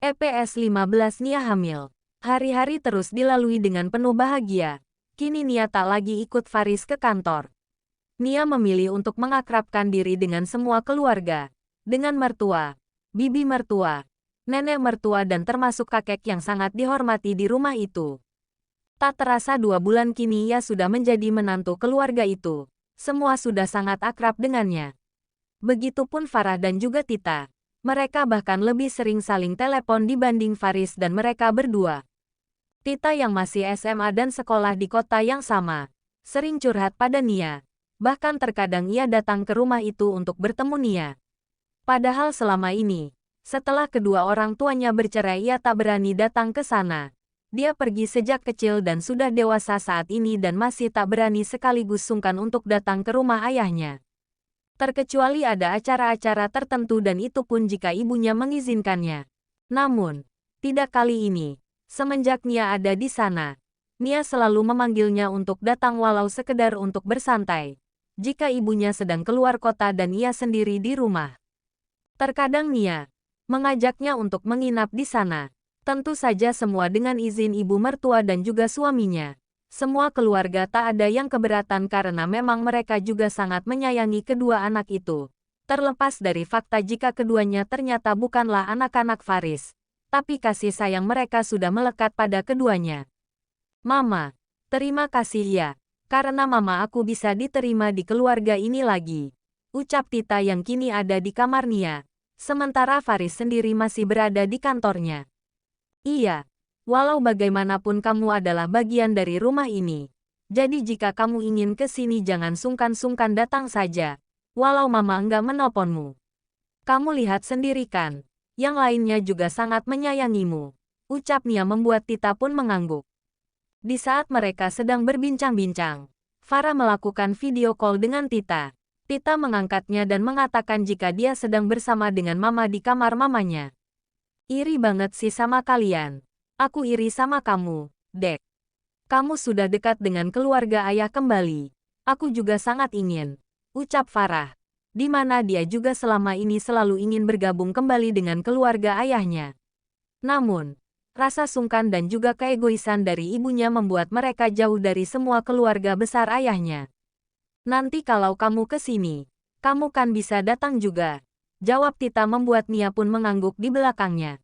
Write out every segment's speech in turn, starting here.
EPS 15 Nia hamil. Hari-hari terus dilalui dengan penuh bahagia. Kini Nia tak lagi ikut Faris ke kantor. Nia memilih untuk mengakrabkan diri dengan semua keluarga. Dengan mertua, bibi mertua, nenek mertua dan termasuk kakek yang sangat dihormati di rumah itu. Tak terasa 2 bulan kini ia sudah menjadi menantu keluarga itu. Semua sudah sangat akrab dengannya. Begitupun Farah dan juga Tita. Mereka bahkan lebih sering saling telepon dibanding Faris dan mereka berdua. Tita yang masih SMA dan sekolah di kota yang sama, sering curhat pada Nia. Bahkan terkadang ia datang ke rumah itu untuk bertemu Nia. Padahal selama ini, setelah kedua orang tuanya bercerai ia tak berani datang ke sana. Dia pergi sejak kecil dan sudah dewasa saat ini dan masih tak berani sekaligus sungkan untuk datang ke rumah ayahnya. Terkecuali ada acara-acara tertentu dan itu pun jika ibunya mengizinkannya. Namun, tidak kali ini. Semenjak Nia ada di sana, Nia selalu memanggilnya untuk datang walau sekedar untuk bersantai. Jika ibunya sedang keluar kota dan ia sendiri di rumah. Terkadang Nia mengajaknya untuk menginap di sana. Tentu saja semua dengan izin ibu mertua dan juga suaminya. Semua keluarga tak ada yang keberatan karena memang mereka juga sangat menyayangi kedua anak itu. Terlepas dari fakta jika keduanya ternyata bukanlah anak-anak Faris. Tapi kasih sayang mereka sudah melekat pada keduanya. Mama, terima kasih ya. Karena mama aku bisa diterima di keluarga ini lagi. Ucap Tita yang kini ada di kamar Nia. Sementara Faris sendiri masih berada di kantornya. Iya. Walau bagaimanapun kamu adalah bagian dari rumah ini. Jadi jika kamu ingin ke sini jangan sungkan-sungkan datang saja. Walau mama enggak menelponmu. Kamu lihat sendiri kan. Yang lainnya juga sangat menyayangimu. Ucap Nia membuat Tita pun mengangguk. Di saat mereka sedang berbincang-bincang, Farah melakukan video call dengan Tita. Tita mengangkatnya dan mengatakan jika dia sedang bersama dengan mama di kamar mamanya. Iri banget sih sama kalian. Aku iri sama kamu, Dek. Kamu sudah dekat dengan keluarga ayah kembali. Aku juga sangat ingin. Ucap Farah. Di mana dia juga selama ini selalu ingin bergabung kembali dengan keluarga ayahnya. Namun, rasa sungkan dan juga keegoisan dari ibunya membuat mereka jauh dari semua keluarga besar ayahnya. Nanti kalau kamu ke sini, kamu kan bisa datang juga. Jawab Tita membuat Nia pun mengangguk di belakangnya.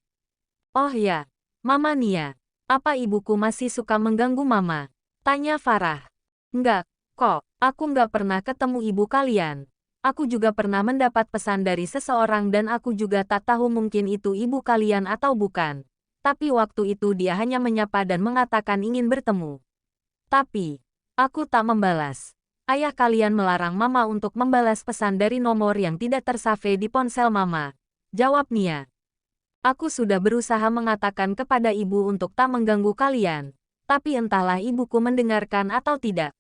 Oh ya. Mama Nia, apa ibuku masih suka mengganggu mama? Tanya Farah. Enggak, kok. Aku enggak pernah ketemu ibu kalian. Aku juga pernah mendapat pesan dari seseorang dan aku juga tak tahu mungkin itu ibu kalian atau bukan. Tapi waktu itu dia hanya menyapa dan mengatakan ingin bertemu. Tapi, aku tak membalas. Ayah kalian melarang mama untuk membalas pesan dari nomor yang tidak tersave di ponsel mama. Jawab Nia. Aku sudah berusaha mengatakan kepada ibu untuk tak mengganggu kalian. Tapi entahlah ibuku mendengarkan atau tidak.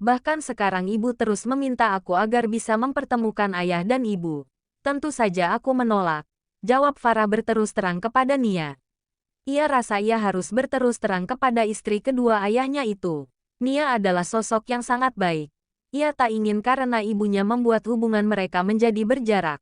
Bahkan sekarang ibu terus meminta aku agar bisa mempertemukan ayah dan ibu. Tentu saja aku menolak. Jawab Farah berterus terang kepada Nia. Ia rasa ia harus berterus terang kepada istri kedua ayahnya itu. Nia adalah sosok yang sangat baik. Ia tak ingin karena ibunya membuat hubungan mereka menjadi berjarak.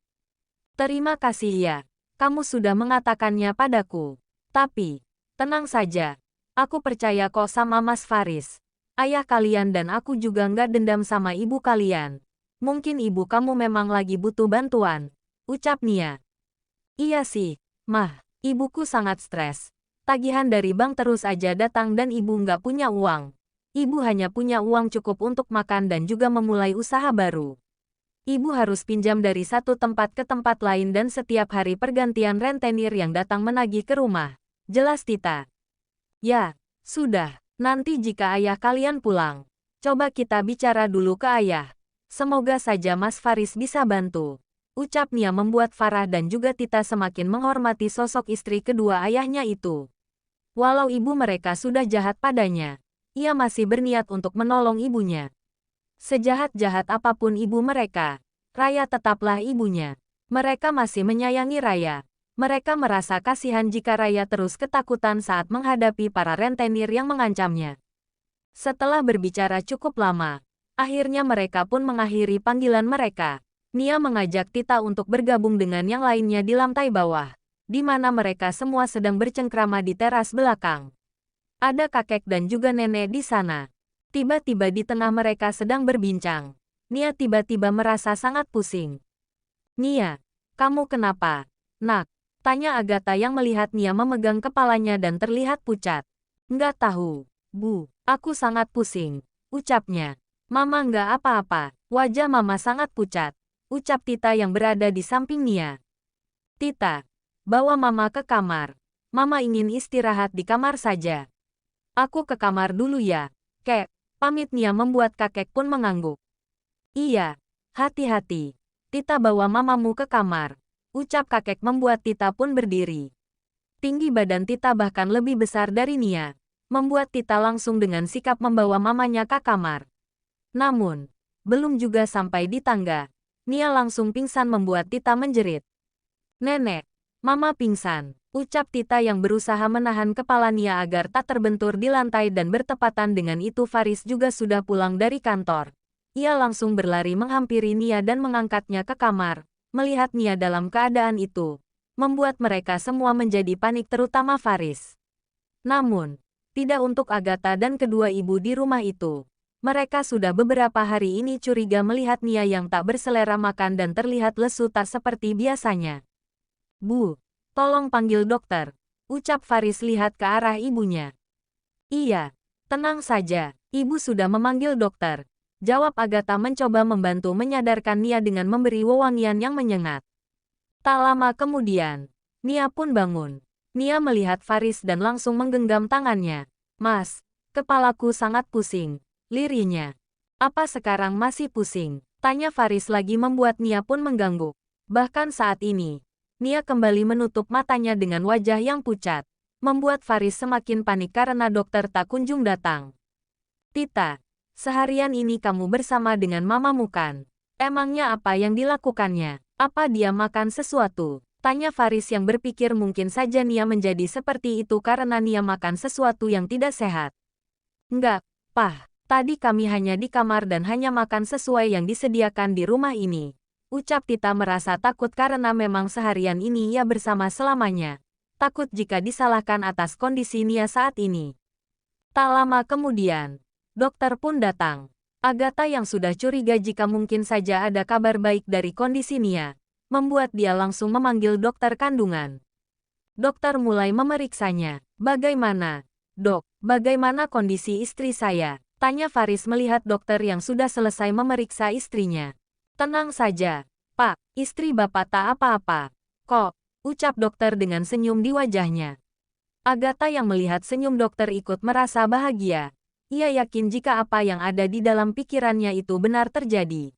Terima kasih ya. Kamu sudah mengatakannya padaku. Tapi, tenang saja. Aku percaya kok sama Mas Faris. Ayah kalian dan aku juga nggak dendam sama ibu kalian. Mungkin ibu kamu memang lagi butuh bantuan. Ucap Nia. Iya sih, Mah. Ibuku sangat stres. Tagihan dari bank terus aja datang dan ibu nggak punya uang. Ibu hanya punya uang cukup untuk makan dan juga memulai usaha baru. Ibu harus pinjam dari satu tempat ke tempat lain dan setiap hari pergantian rentenir yang datang menagih ke rumah. Jelas Tita. Ya, sudah. Nanti jika ayah kalian pulang, coba kita bicara dulu ke ayah. Semoga saja Mas Faris bisa bantu. Ucap Nia membuat Farah dan juga Tita semakin menghormati sosok istri kedua ayahnya itu. Walau ibu mereka sudah jahat padanya, ia masih berniat untuk menolong ibunya. Sejahat-jahat apapun ibu mereka, Raya tetaplah ibunya. Mereka masih menyayangi Raya. Mereka merasa kasihan jika Raya terus ketakutan saat menghadapi para rentenir yang mengancamnya. Setelah berbicara cukup lama, akhirnya mereka pun mengakhiri panggilan mereka. Nia mengajak Tita untuk bergabung dengan yang lainnya di lantai bawah. di mana mereka semua sedang bercengkrama di teras belakang. Ada kakek dan juga nenek di sana. Tiba-tiba di tengah mereka sedang berbincang, Nia tiba-tiba merasa sangat pusing. Nia, kamu kenapa, nak? Tanya Agatha yang melihat Nia memegang kepalanya dan terlihat pucat. Nggak tahu, Bu. Aku sangat pusing, ucapnya. Mama nggak apa-apa. Wajah Mama sangat pucat, ucap Tita yang berada di samping Nia. Tita, bawa Mama ke kamar. Mama ingin istirahat di kamar saja. Aku ke kamar dulu ya, Kek. Pamit Nia membuat kakek pun mengangguk. Iya, hati-hati. Tita bawa mamamu ke kamar, ucap kakek membuat Tita pun berdiri. Tinggi badan Tita bahkan lebih besar dari Nia, membuat Tita langsung dengan sikap membawa mamanya ke kamar. Namun, belum juga sampai di tangga, Nia langsung pingsan membuat Tita menjerit. Nenek, Mama pingsan, ucap Tita yang berusaha menahan kepala Nia agar tak terbentur di lantai dan bertepatan dengan itu Faris juga sudah pulang dari kantor. Ia langsung berlari menghampiri Nia dan mengangkatnya ke kamar. Melihat Nia dalam keadaan itu, membuat mereka semua menjadi panik terutama Faris. Namun, tidak untuk Agatha dan kedua ibu di rumah itu. Mereka sudah beberapa hari ini curiga melihat Nia yang tak berselera makan dan terlihat lesu tak seperti biasanya. Bu, tolong panggil dokter, ucap Faris lihat ke arah ibunya. Iya, tenang saja, ibu sudah memanggil dokter. Jawab Agatha mencoba membantu menyadarkan Nia dengan memberi wewangian yang menyengat. Tak lama kemudian, Nia pun bangun. Nia melihat Faris dan langsung menggenggam tangannya. Mas, kepalaku sangat pusing, lirihnya. Apa sekarang masih pusing? Tanya Faris lagi membuat Nia pun mengganggu. Bahkan saat ini, Nia kembali menutup matanya dengan wajah yang pucat. Membuat Faris semakin panik karena dokter tak kunjung datang. Tita, seharian ini kamu bersama dengan mamamu kan? Emangnya apa yang dilakukannya? Apa dia makan sesuatu? Tanya Faris yang berpikir mungkin saja Nia menjadi seperti itu karena Nia makan sesuatu yang tidak sehat. Enggak, Pah. Tadi kami hanya di kamar dan hanya makan sesuai yang disediakan di rumah ini. Ucap Tita merasa takut karena memang seharian ini ia bersama selamanya. Takut jika disalahkan atas kondisi Nia saat ini. Tak lama kemudian, dokter pun datang. Agatha yang sudah curiga jika mungkin saja ada kabar baik dari kondisi Nia, membuat dia langsung memanggil dokter kandungan. Dokter mulai memeriksanya. Bagaimana, Dok? Bagaimana kondisi istri saya? Tanya Faris melihat dokter yang sudah selesai memeriksa istrinya. Tenang saja, Pak. Istri Bapak tak apa-apa. Kok? Ucap dokter dengan senyum di wajahnya. Agatha yang melihat senyum dokter ikut merasa bahagia. Ia yakin jika apa yang ada di dalam pikirannya itu benar terjadi.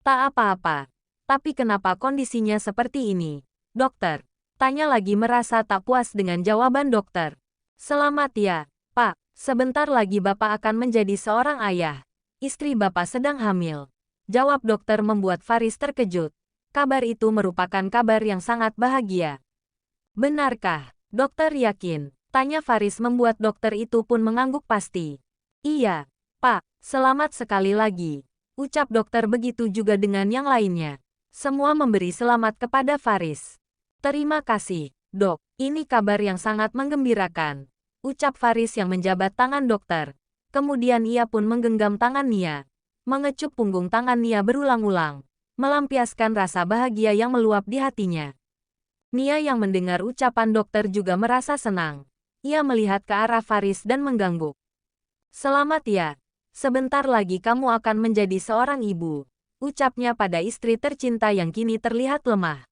Tak apa-apa. Tapi kenapa kondisinya seperti ini? Dokter, tanya lagi merasa tak puas dengan jawaban dokter. Selamat ya, Pak. Sebentar lagi Bapak akan menjadi seorang ayah. Istri Bapak sedang hamil. Jawab dokter membuat Faris terkejut. Kabar itu merupakan kabar yang sangat bahagia. Benarkah? Dokter yakin? Tanya Faris membuat dokter itu pun mengangguk pasti. Iya, Pak. Selamat sekali lagi. Ucap dokter begitu juga dengan yang lainnya. Semua memberi selamat kepada Faris. Terima kasih, Dok. Ini kabar yang sangat menggembirakan. Ucap Faris yang menjabat tangan dokter. Kemudian ia pun menggenggam tangan Nia. Mengecup punggung tangan Nia berulang-ulang. Melampiaskan rasa bahagia yang meluap di hatinya. Nia yang mendengar ucapan dokter juga merasa senang. Ia melihat ke arah Faris dan mengangguk. Selamat ya. Sebentar lagi kamu akan menjadi seorang ibu. Ucapnya pada istri tercinta yang kini terlihat lemah.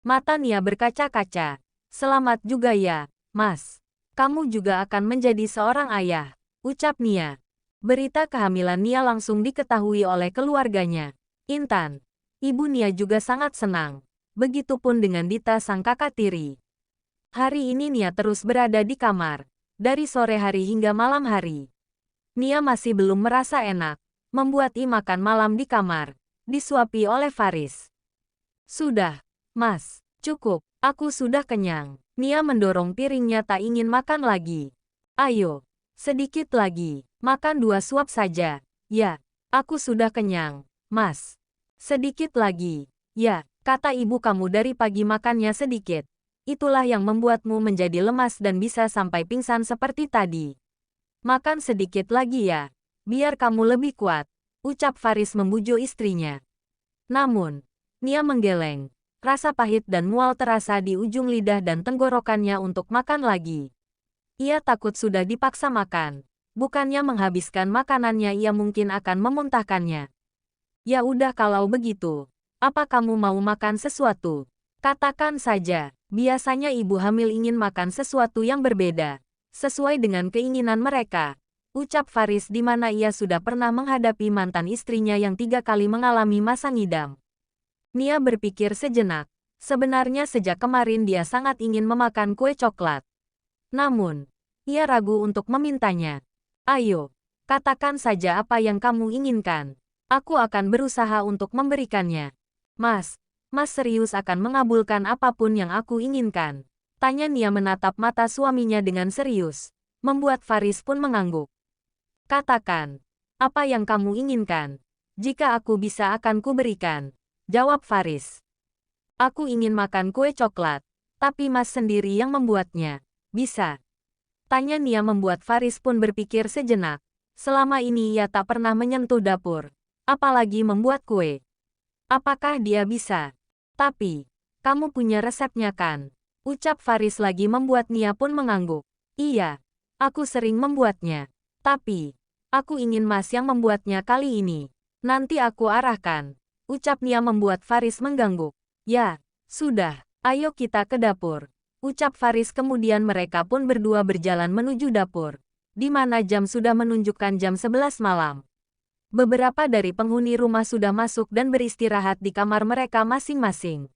Mata Nia berkaca-kaca. Selamat juga ya, Mas. Kamu juga akan menjadi seorang ayah. Ucap Nia. Berita kehamilan Nia langsung diketahui oleh keluarganya. Intan. Ibu Nia juga sangat senang. Begitupun dengan Dita sang kakak tiri. Hari ini Nia terus berada di kamar. Dari sore hari hingga malam hari. Nia masih belum merasa enak. Membuat makan malam di kamar. Disuapi oleh Faris. Sudah, Mas. Cukup. Aku sudah kenyang. Nia mendorong piringnya tak ingin makan lagi. Ayo. Sedikit lagi. Makan 2 suap saja. Ya. Aku sudah kenyang, Mas. Sedikit lagi. Ya. Kata ibu kamu dari pagi makannya sedikit. itulah yang membuatmu menjadi lemas dan bisa sampai pingsan seperti tadi. Makan sedikit lagi ya, biar kamu lebih kuat, ucap Faris membujuk istrinya. Namun, Nia menggeleng. Rasa pahit dan mual terasa di ujung lidah dan tenggorokannya untuk makan lagi. Ia takut sudah dipaksa makan. Bukannya menghabiskan makanannya, ia mungkin akan memuntahkannya. Ya udah kalau begitu. Apa kamu mau makan sesuatu? Katakan saja. Biasanya ibu hamil ingin makan sesuatu yang berbeda. Sesuai dengan keinginan mereka. Ucap Faris di mana ia sudah pernah menghadapi mantan istrinya yang 3 kali mengalami masa ngidam. Nia berpikir sejenak. Sebenarnya sejak kemarin dia sangat ingin memakan kue coklat. Namun, ia ragu untuk memintanya. Ayo, katakan saja apa yang kamu inginkan. Aku akan berusaha untuk memberikannya. Mas serius akan mengabulkan apapun yang aku inginkan? Tanya Nia menatap mata suaminya dengan serius. Membuat Faris pun mengangguk. Katakan, apa yang kamu inginkan? Jika aku bisa akan kuberikan. Jawab Faris. Aku ingin makan kue coklat, tapi Mas sendiri yang membuatnya. Bisa? Tanya Nia membuat Faris pun berpikir sejenak. Selama ini ia tak pernah menyentuh dapur, apalagi membuat kue. Apakah dia bisa? Tapi, kamu punya resepnya kan? Ucap Faris lagi membuat Nia pun mengangguk. Iya, aku sering membuatnya. Tapi, aku ingin Mas yang membuatnya kali ini. Nanti aku arahkan. Ucap Nia membuat Faris mengangguk. Ya, sudah, ayo kita ke dapur. Ucap Faris kemudian mereka pun berdua berjalan menuju dapur. Di mana jam sudah menunjukkan jam 11 malam. Beberapa dari penghuni rumah sudah masuk dan beristirahat di kamar mereka masing-masing.